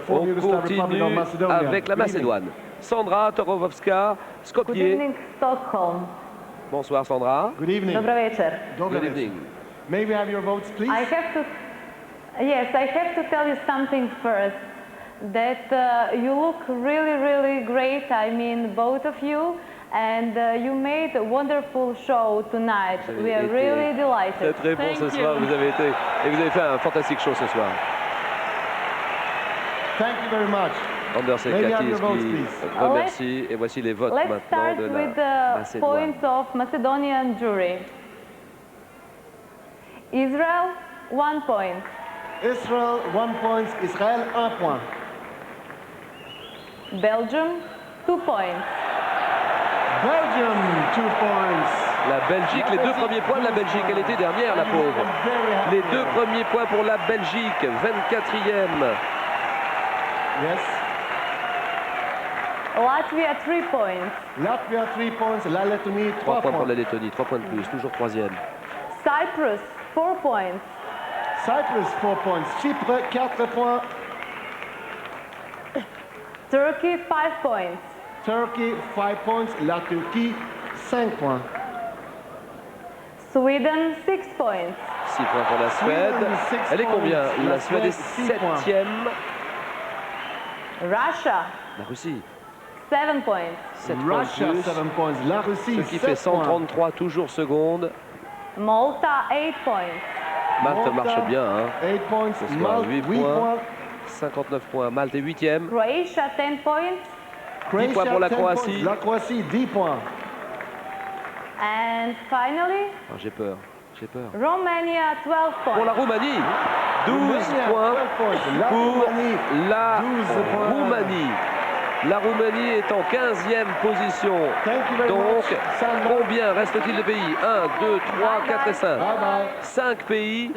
On continue avec la Macédoine. Sandra Torovovska, Skopje. Good evening, Stockholm. Bonsoir Sandra. Good evening. Dobro večer. Good evening. May we have your votes, please? I have to tell you something first. That you look really, really great. I mean, both of you, and you made a wonderful show tonight. We are really delighted. Très bon ce soir, vous avez fait un fantastique show ce soir. Thank you very much. Anders et Katis qui remercie. Et voici les votes Let's maintenant start de with la the Macédoine. points of Macedonian jury. Israel, 1 point. Israel, 1 point. Israël, 1 point. Belgium, 2 points. Belgium, 2 points. La Belgique, les deux premiers points de la Belgique. Elle était dernière, la pauvre. Les deux premiers points pour la Belgique, 24e. Yes. Latvia, 3 points. Latvia, 3 points. La Lettonie, 3 points points. pour la Lettonie, 3 points de plus, toujours 3e. Cyprus, 4 points. Cyprus, 4 points. Chypre, 4 points. Turkey, 5 points. Turkey, 5 points. La Turquie, 5 points. Sweden, 6 points. 6 points pour la Suède. Elle est combien? La Suède est 7e. Russia, La Russie, 7 points. 7 points Russia, de plus. 7 points. La Russie, Ce qui fait 133 toujours secondes. Malta, 8 points. Malte marche bien. Hein. 8 points. Ce soir, Malte, 8 8 points. points. 59 points. Malte est 8e. Croatia, 10 points. 10 points pour la 10 Croatie. points. La Croatie, 10 points. And finally, Oh, j'ai peur. Romania, 12 points. Pour la Roumanie, 12 points pour la Roumanie. La Roumanie est en 15e position. Donc, combien reste-t-il de pays? 1, 2, 3, 4 et 5. 5 pays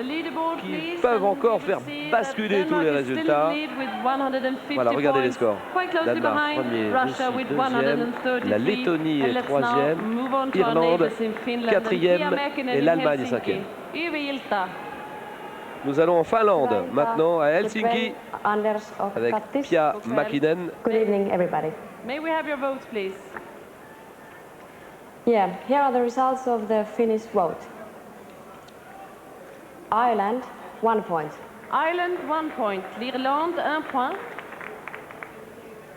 qui peuvent encore faire basculer tous les résultats. Voilà, regardez les scores. Danemark, premier, Russie, deuxième. La Lettonie est troisième. Irlande, quatrième. Et l'Allemagne, cinquième. Nous allons en Finlande, maintenant à Helsinki, avec Pia Mäkinen. Good evening, everybody. May we have your votes, please? Yeah, here are the results of the Finnish vote. Ireland, 1 point. Ireland, 1 point. L'Irlande, 1 point.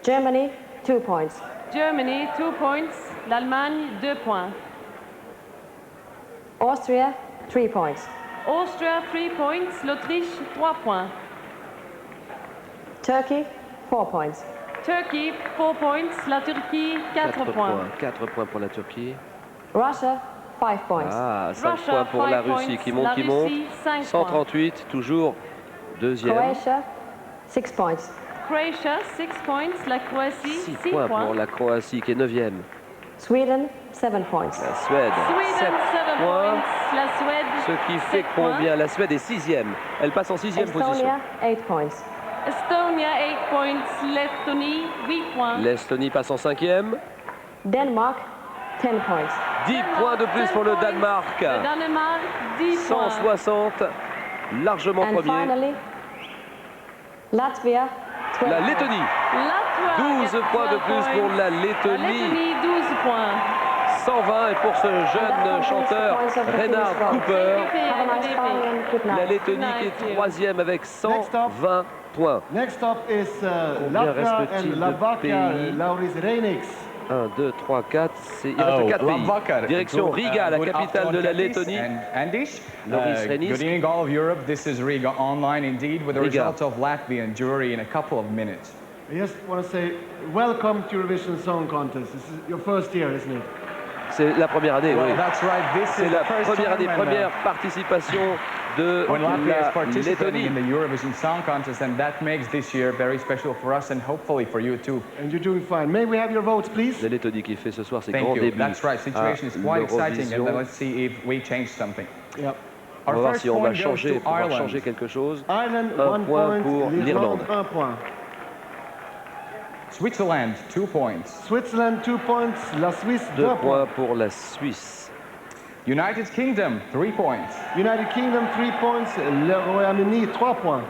Germany, 2 points. Germany, 2 points. L'Allemagne, 2 points. Austria, 3 points. Austria, 3 points. L'Autriche, 3 points. Turkey, 4 points. Turkey, 4 points. La Turquie, 4 points. 4 points pour la Turquie. Russia, 5 points. Ah, 5 points pour la Russie qui monte, qui monte. 138, toujours deuxième. Croatia, 6 points. Croatia, 6 points. La Croatie, 6 points pour la Croatie qui est 9e. Sweden, 7 points. La Suède, 7 points. La Suède, ce qui fait combien? La Suède est 6e. Elle passe en 6e position. Estonia, 8 points. Estonia, 8 points. Lettonie, 8 points. L'Estonie passe en 5e. Denmark, 10 points. 10 points de plus pour le Danemark. Le Danemark, 10 points. 160, largement And premier. finally, Latvia, 12 La Lettonie. 12 points de plus pour la Lettonie. La Lettonie, 12 points. 120 et pour ce jeune chanteur Reinhard Cooper. La Lettonie qui est 3e avec 120 points. Next up is Combien Latvia reste-t-il and de Lavakia, pays? Lauris Reinix. 1, 2, 3, 4, il reste 4 pays. Direction Riga, la capitale de la Lettonie. Lauris Reinix. Good evening, all of Europe. This is Riga Online, indeed, with the Riga. results of Latvian jury in a couple of minutes. I just want to say, welcome to Eurovision Song Contest. This is your first year, isn't it? C'est la première année, Well, oui. that's right. This C'est is la the first première année, time when, première participation de when Latvia is la participating Lettonie. in the Eurovision Song Contest, and that makes this year very special for us and hopefully for you too. And you're doing fine. May we have your votes, please? La Lettonie qui fait ce soir ses Thank grands you. débuts. That's right. Situation is quite exciting, and l'Eurovision. let's see if we change something. Yep. On va Our voir first si on va point goes changer, to pouvoir Ireland. changer quelque chose. Ireland, Un 1 point point. pour l'Irlande. 1 point. Switzerland, 2 points. Switzerland, 2 points. La Suisse, 2 2 points. points pour la Suisse. United Kingdom, 3 points. United Kingdom, 3 points. Le Royaume-Uni, 3 points.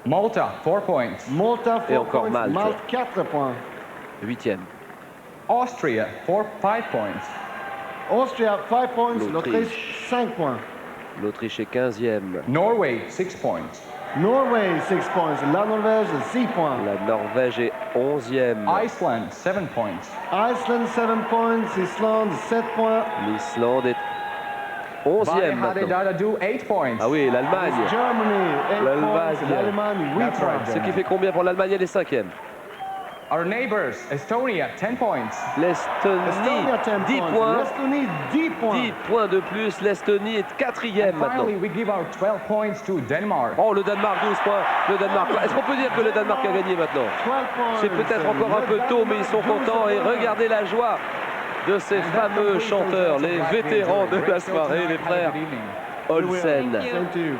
Malta, 4 points. Malta, 4 Et encore points. Malte. Malte, 4 points. 8e. Austria, 5 points. Austria, 5 points. L'Autriche. L'Autriche, 5 points. L'Autriche est 15e. Norway, 6 points. Norway, 6 points. La Norvège, 6 points. La Norvège est 11e. Iceland, 7 points. Iceland, 7 points. Islande, 7 points. L'Islande est 11e maintenant. Vaihadadadu, 8 points. Ah oui, l'Allemagne. Germany, 8 points. L'Allemagne. L'Allemagne, 8 That's points. right, Ce qui fait combien pour l'Allemagne? Elle est 5e. Our neighbors, Estonia, 10 points. L'Estonie, Estonia, 10 10 points. points. L'Estonie, 10 points. 10 points de plus. L'Estonie est 4e maintenant. Finally, we give our 12 points to Denmark. Oh, le Danemark, 12 points. Le Danemark. Est-ce qu'on peut dire que le Danemark a gagné maintenant? 12 points. C'est peut-être encore un peu tôt, mais ils sont contents. Et regardez la joie de ces fameux chanteurs, les vétérans de la soirée, les frères Olsen. Same to you.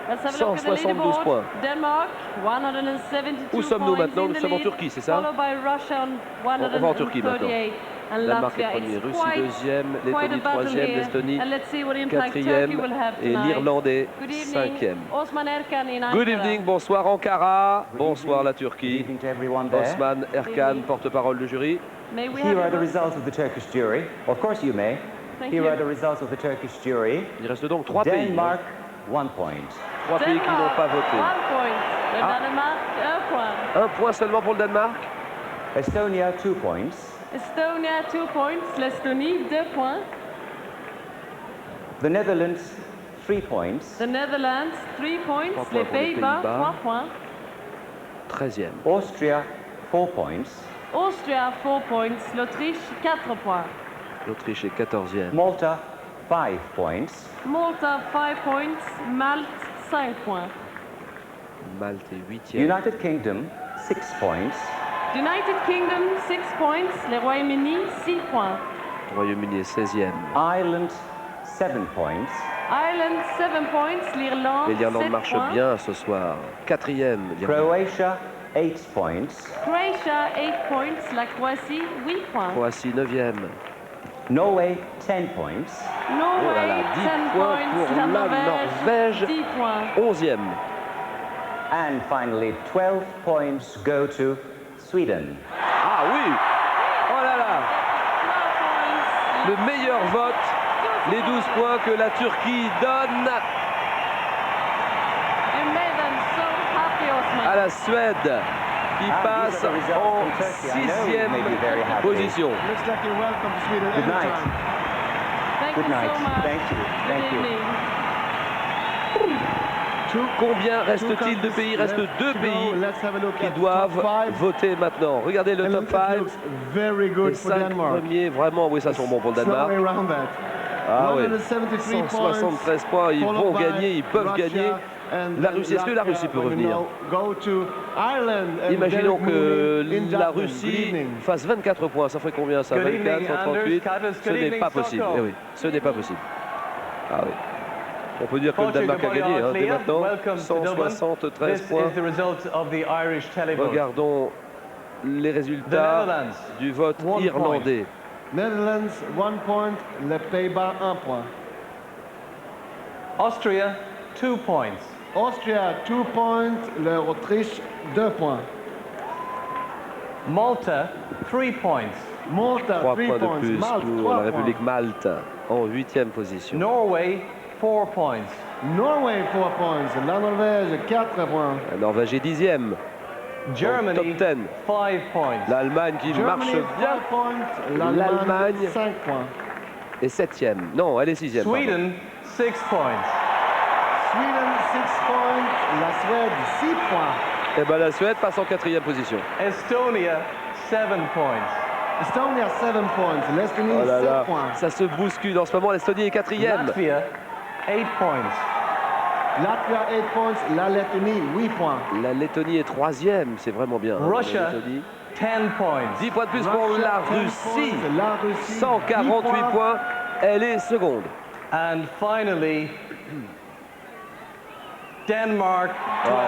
Let's have a look at the 172 leaderboard. points. Denmark, 172 Où sommes-nous points maintenant? in Nous the sommes en lead, Turquie, c'est ça? followed by Russia on On va en Turquie maintenant. 138. And Danemark est Latvia, premier, it's Russie quite deuxième, a Lettonie battle troisième, here. l'Estonie And let's see what impact Turkey quatrième will have et tonight. l'Irlande est Good evening, cinquième. Osman Erkan in Good Ankara. evening, bonsoir Ankara, bonsoir la Turquie. Osman Erkan, porte-parole du jury. May we Here have are the your votes? results of the Turkish jury. Of course you may. Thank Here you. are the results of the Turkish jury. Il reste donc 3 pays. Denmark, 1 point. 3 pays qui n'ont pas voté. 1 point. Le Ah. Danemark, 1 point. 1 point seulement pour le Danemark. Estonia, 2 points. Estonia, 2 points. L'Estonie, 2 points. The Netherlands, 3 points. The Netherlands, 3 points. 3 points Les pour les Pays-Bas, Pays-Bas. 3 points. 13e. Austria, 4 points. Austria, 4 points. L'Autriche, 4 points. L'Autriche est 14e. Malta, 5 points. Malta, 5 points. Malte, 5 points. Malte est 8e. United Kingdom, 6 points. United Kingdom, 6 points. Le Royaume-Uni, 6 points. Royaume-Uni est 16e. Ireland, 7 points. Ireland, 7 points. L'Irlande, 7 L'Irlande marche points. bien ce soir. 4e. Croatia, 8 points. Croatia, 8 points. La Croatie, 8 points. Croatie 9e. Norway, 10 points. Norway, Oh là là, 10 10 points points. pour La la Norvège, Norvège. 10 points. 11e. And finally, 12 points go to Sweden. Ah oui. Oh là là. Le meilleur vote. Les 12 points que la Turquie donne You made them so happy, Osman. à la Suède, qui passe en 6e position. Looks like you're welcome to Sweden Good night. anytime. Thank Good you night. so much. Thank you. Thank Good you. evening. Combien reste-t-il de pays? Il reste 2 pays qui doivent voter maintenant. Regardez le top 5. Les 5 premiers, vraiment, oui, ça sent bon pour le Danemark. Ah oui, 173 points, ils vont gagner, ils peuvent gagner. La Russie, est-ce que la Russie peut revenir? Imaginons que la Russie fasse 24 points, ça ferait combien ça? 24, 138, ce n'est pas possible. Eh oui, ce n'est pas possible. Ah oui. On peut dire que le Danemark a gagné hein, dès maintenant, 173 points. Regardons les résultats du vote irlandais. Netherlands, 1 point. Les Pays-Bas, 1 point. Austria, 2 points. Austria, 2 points. L'Autriche, 2 points. Malta, 3 points. Malta, 3 3 points points. de plus Malte, pour 3 la République points. Malte en 8e position. Norway, 4 points. Norway, 4 points. La Norvège, 4 points. La Norvège est 10e. Germany, top 10. 5 points. L'Allemagne qui marche Germany, bien. 5 points. L'Allemagne 5 points. est 7e. Non, elle est 6e. Sweden, 6 points. Sweden, 6 points. La Suède, 6 points. Et bien la Suède passe en 4e position. Estonia, 7 points. Estonia, 7 points. L'Estonie, Oh là 7 là, points. ça se bouscule en ce moment. L'Estonie est 4e. Latvia, 8 points. Latvia, 8 points. La Lettonie, 8 points. La Lettonie est 3e. C'est vraiment bien. hein, Russia, la Lettonie. 10 points. 10 points de plus pour Russia, la 10 Russie. points. La Russie, 148 10 points. Elle est seconde. And finally, Denmark, 12 points.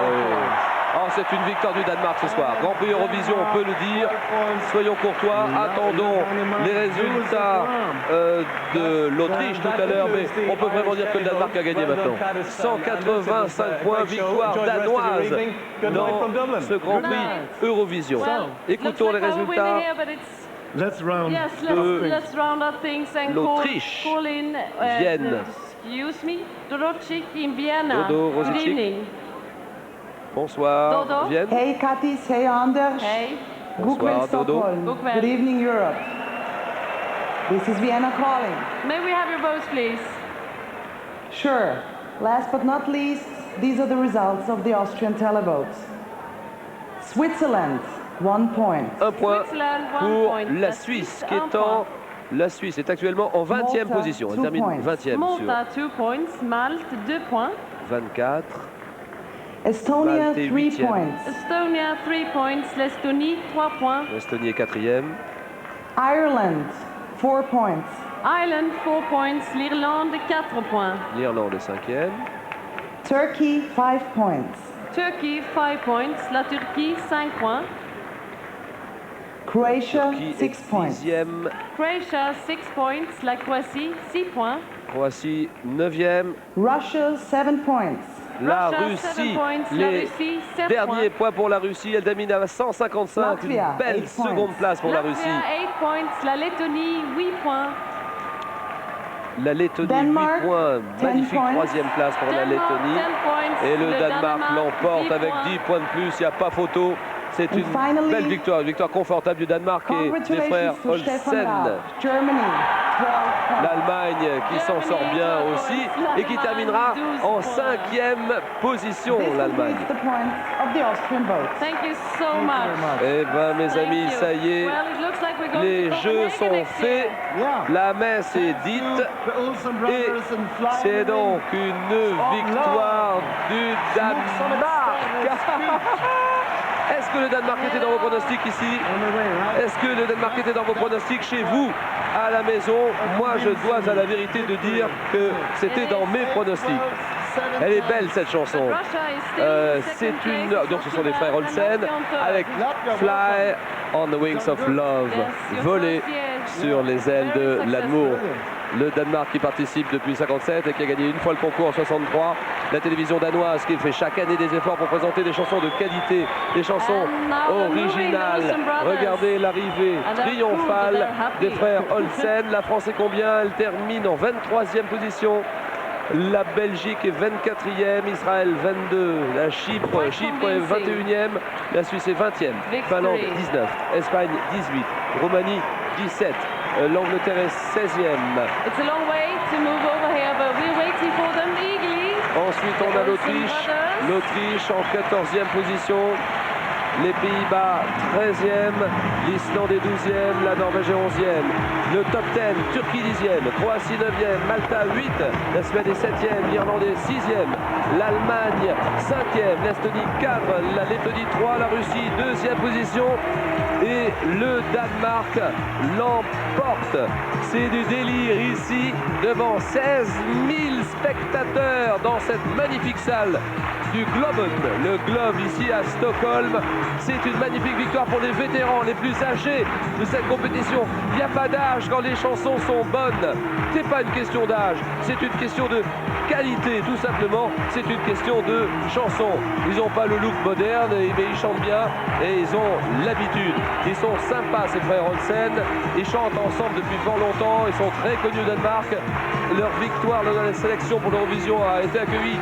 Oh, c'est une victoire du Danemark ce soir. Grand Prix Eurovision, on peut le dire. Soyons courtois, attendons les résultats de l'Autriche tout à l'heure, mais on peut vraiment dire que le Danemark a gagné maintenant. 185 points, victoire danoise dans ce Grand Prix Eurovision. Écoutons les résultats Let's round. Yes, de let's round up things and l'Autriche. call in. Vienne. Excuse me, Dorocic in Vienna. Dodo Good Rosic. evening. Bonsoir, Dodo. Vienne. Hey Katis, hey Anders. Hey. Bonsoir, Dodo. God kväll. Good evening Europe. This is Vienna calling. May we have your votes, please? Sure. Last but not least, these are the results of the Austrian televotes. Switzerland, 1 point. Un point Switzerland, 1 pour point. la Suisse, qui est la Suisse est actuellement en 20e Malta, position. Elle 2 termine points. 20e sur Malta, 2 points. Malte, 2 points. 24. Estonia, Malte est 3 huitième. points. Estonia, 3 points. L'Estonie, 3 points. L'Estonie est 4e. Ireland, 4 points. Ireland, 4 points. L'Irlande, 4 points. L'Irlande est 5e. Turkey, 5 points. Turkey, 5 points. La Turquie, 5 points. Croatia, Turquie 6 est points. 6e. Croatia, 6 points. La Croatie, 6 points. Croatie 9e. Russia, 7 points. La Russia, Russie, 7 points. La les Russie, 7 derniers points. points pour la Russie. Elle termine à 155. Latvia, Une belle 8 points. seconde place pour la Russie. Latvia, 8 points. La Lettonie, 8 points. La Lettonie, Denmark, 8 points. 10 Magnifique points. 3e place pour la Denmark, Lettonie. 10 points. Et le Danemark l'emporte 10 avec points. 10 points de plus. Il n'y a pas photo. C'est And une finally, belle victoire. Une victoire confortable du Danemark et des frères Congratulations to Stefan Olsen. Raab, Germany, 12 points. L'Allemagne qui s'en sort bien aussi et qui terminera en 5e position, This l'Allemagne. completes the points of the Austrian vote. Thank you so much. Eh bien, mes Thank amis, you. ça y est, Well, it looks like we're going les to jeux Copenhagen sont next year. faits, la messe est dite et c'est donc une victoire du Danemark. Est-ce que le Danemark était dans vos pronostics ici? Est-ce que le Danemark était dans vos pronostics chez vous à la maison? Moi, je dois à la vérité de dire que c'était dans mes pronostics. Elle est belle cette chanson. C'est une. Donc ce sont des frères Olsen avec Fly on the Wings of Love, voler sur les ailes de l'amour. Le Danemark qui participe depuis 57 et qui a gagné une fois le concours en 63. La télévision danoise qui fait chaque année des efforts pour présenter des chansons de qualité, des chansons originales. Regardez l'arrivée triomphale des frères Olsen. La France est combien? Elle termine en 23e position. La Belgique est 24e, Israël 22, la Chypre est 21e, la Suisse est 20e, Finlande 19, Espagne 18, Roumanie 17, l'Angleterre est 16e. It's a long way to move over here, but we're waiting for them eagerly. Ensuite on a l'Autriche en 14e position. Les Pays-Bas 13e, l'Islande est 12e, la Norvège est 11e. Le top 10, Turquie 10e, Croatie 9e, Malta 8, la Suède est 7e, l'Irlande est 6e, l'Allemagne 5e, l'Estonie 4, la Lettonie 3, la Russie 2e position et le Danemark l'emporte. C'est du délire ici devant 16 000 spectateurs dans cette magnifique salle du Globen, le Globe ici à Stockholm. C'est une magnifique victoire pour les vétérans, les plus âgés de cette compétition. Il n'y a pas d'âge quand les chansons sont bonnes. C'est pas une question d'âge, c'est une question de qualité, tout simplement. C'est une question de chanson. Ils n'ont pas le look moderne, mais ils chantent bien et ils ont l'habitude. Ils sont sympas, ces frères Olsen. Ils chantent ensemble depuis fort longtemps. Ils sont très connus au Danemark. Leur victoire dans la sélection pour l'Eurovision a été accueillie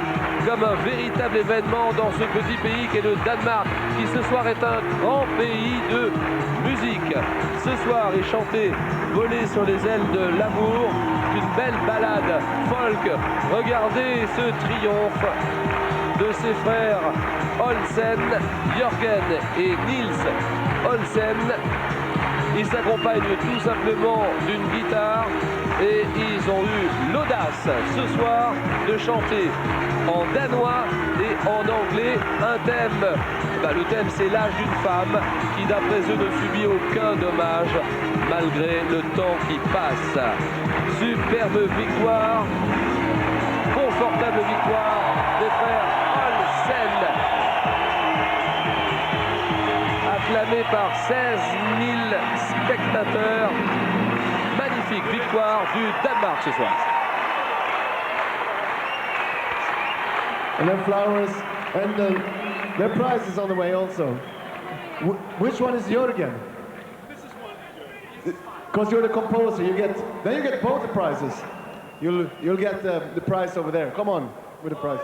comme un véritable événement dans ce petit pays qu'est le Danemark, qui ce soir est un grand pays de musique. Ce soir est chanté Voler sur les ailes de l'amour, une belle balade folk. Regardez ce triomphe de ces frères Olsen, Jørgen et Nils Olsen. Ils s'accompagnent tout simplement d'une guitare et ils ont eu l'audace ce soir de chanter en danois et en anglais un thème. Le thème, c'est l'âge d'une femme qui d'après eux ne subit aucun dommage malgré le temps qui passe. Superbe victoire, confortable victoire des frères Olsen, acclamé par 16 000 spectateurs. Magnifique victoire du Danemark ce soir. And then flowers, and their prize is on the way also. Which one is Jørgen? Because you're the composer, you get both the prizes. You'll get the prize over there. Come on with the prize.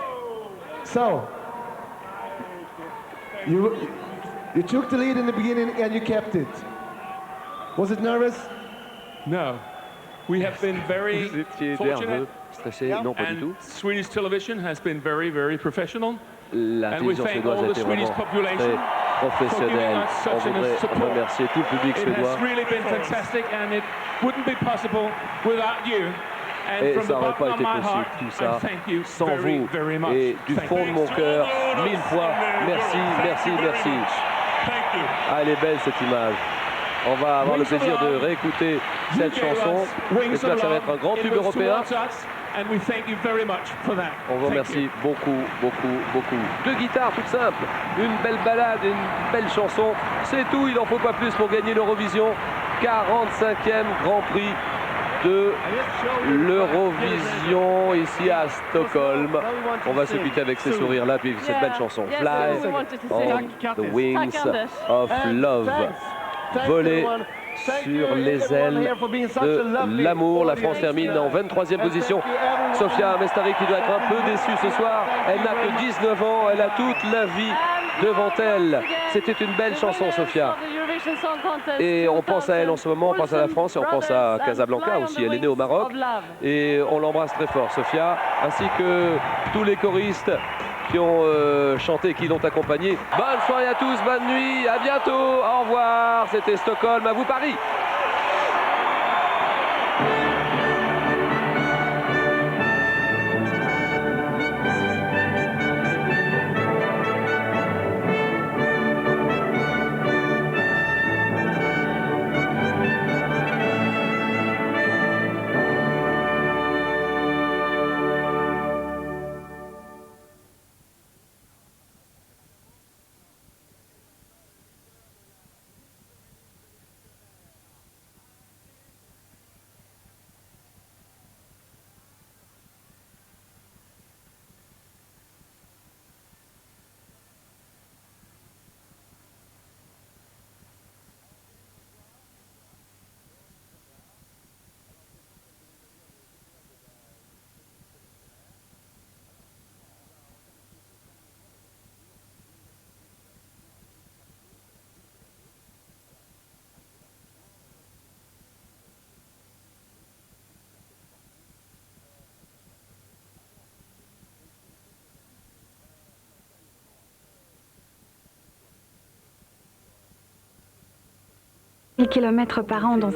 So you took the lead in the beginning and you kept it. Was it nervous? No. We have been very fortunate. Non, pas du tout. Swedish television has been very, very professional. La télévision suédoise a été vraiment très professionnelle. On voudrait remercier tout le public suédois. It has really been fantastic and it wouldn't be possible without you. Et ça n'aurait pas été possible, tout ça, sans vous. Et du fond de mon cœur, 1000 fois, merci, merci, merci. Ah, elle est belle cette image. On va avoir le plaisir de réécouter cette chanson. J'espère que ça va être un grand tube européen. On vous remercie beaucoup, beaucoup, beaucoup. Deux guitares toutes simples, une belle balade, une belle chanson. C'est tout, il n'en faut pas plus pour gagner l'Eurovision. 45e Grand Prix de l'Eurovision ici à Stockholm. On va se quitter avec ces sourires-là, puis cette belle chanson. Fly on the Wings of Love. Voler sur les ailes de l'amour. La France termine en 23e position. Sofia Mestari qui doit être un peu déçue ce soir. Elle n'a que 19 ans, elle a toute la vie devant elle. C'était une belle chanson, Sofia. Et on pense à elle en ce moment, on pense à la France et on pense à Casablanca aussi. Elle est née au Maroc et on l'embrasse très fort, Sofia, ainsi que tous les choristes qui ont chanté, qui l'ont accompagné. Bonne soirée à tous, bonne nuit, à bientôt, au revoir. C'était Stockholm, à vous Paris. km par an dans